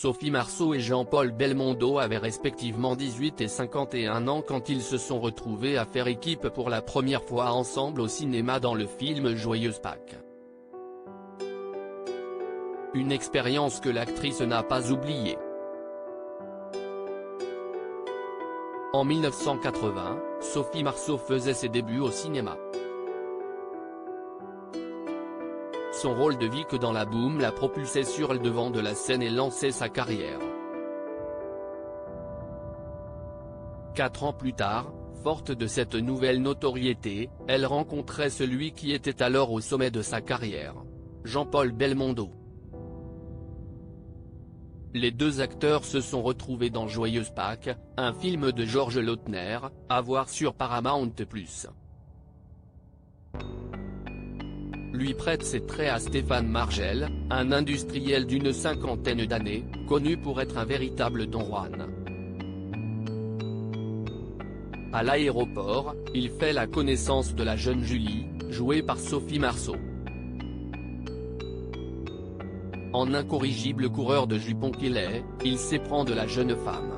Sophie Marceau et Jean-Paul Belmondo avaient respectivement 18 et 51 ans quand ils se sont retrouvés à faire équipe pour la première fois ensemble au cinéma dans le film Joyeuse Pâques. Une expérience que l'actrice n'a pas oubliée. En 1980, Sophie Marceau faisait ses débuts au cinéma. Son rôle de Vic dans La Boum l'a propulsée sur le devant de la scène et lançait sa carrière. 4 ans plus tard, forte de cette nouvelle notoriété, elle rencontrait celui qui était alors au sommet de sa carrière, Jean-Paul Belmondo. Les deux acteurs se sont retrouvés dans Joyeuse Pâques, un film de Georges Lautner, à voir sur Paramount+. Lui prête ses traits à Stéphane Margel, un industriel d'une cinquantaine d'années, connu pour être un véritable Don Juan. À l'aéroport, il fait la connaissance de la jeune Julie, jouée par Sophie Marceau. En incorrigible coureur de jupons qu'il est, il s'éprend de la jeune femme.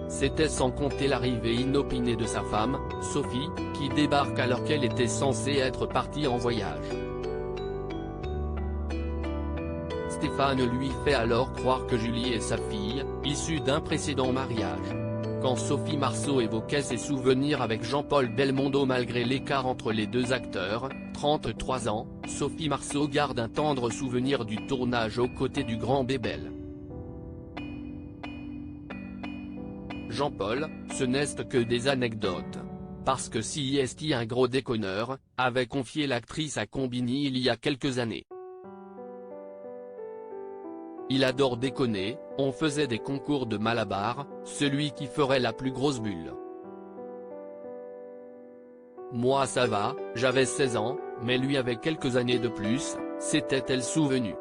C'était sans compter l'arrivée inopinée de sa femme, Sophie, qui débarque alors qu'elle était censée être partie en voyage. Stéphane lui fait alors croire que Julie est sa fille, issue d'un précédent mariage. Quand Sophie Marceau évoquait ses souvenirs avec Jean-Paul Belmondo malgré l'écart entre les deux acteurs, 33 ans, Sophie Marceau garde un tendre souvenir du tournage aux côtés du grand Bébel. Jean-Paul, ce n'est que des anecdotes. Parce que si est un gros déconneur, avait confié l'actrice à Combini il y a quelques années. Il adore déconner, on faisait des concours de Malabar, celui qui ferait la plus grosse bulle. Moi ça va, j'avais 16 ans, mais lui avait quelques années de plus, s'était-elle souvenue.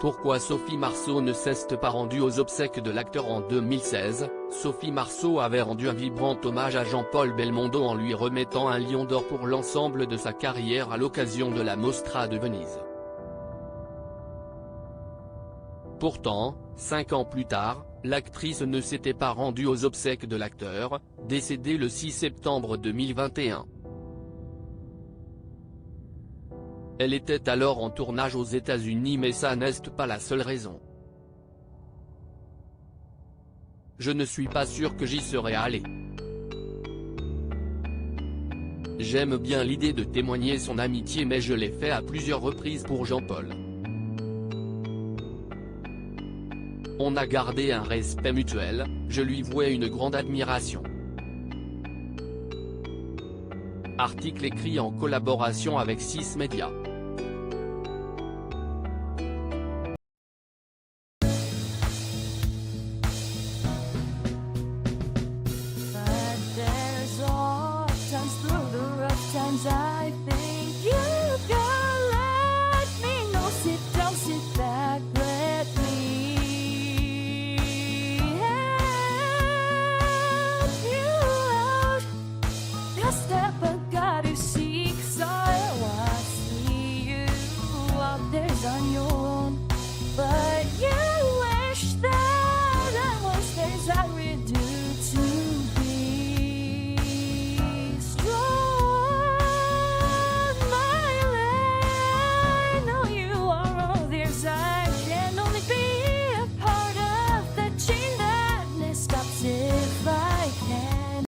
Pourquoi Sophie Marceau ne s'est pas rendue aux obsèques de l'acteur en 2016? Sophie Marceau avait rendu un vibrant hommage à Jean-Paul Belmondo en lui remettant un lion d'or pour l'ensemble de sa carrière à l'occasion de la Mostra de Venise. Pourtant, 5 ans plus tard, l'actrice ne s'était pas rendue aux obsèques de l'acteur, décédé le 6 septembre 2021. Elle était alors en tournage aux États-Unis mais ça n'est pas la seule raison. Je ne suis pas sûr que j'y serais allé. J'aime bien l'idée de témoigner son amitié mais je l'ai fait à plusieurs reprises pour Jean-Paul. On a gardé un respect mutuel, je lui vouais une grande admiration. Article écrit en collaboration avec 6 Médias.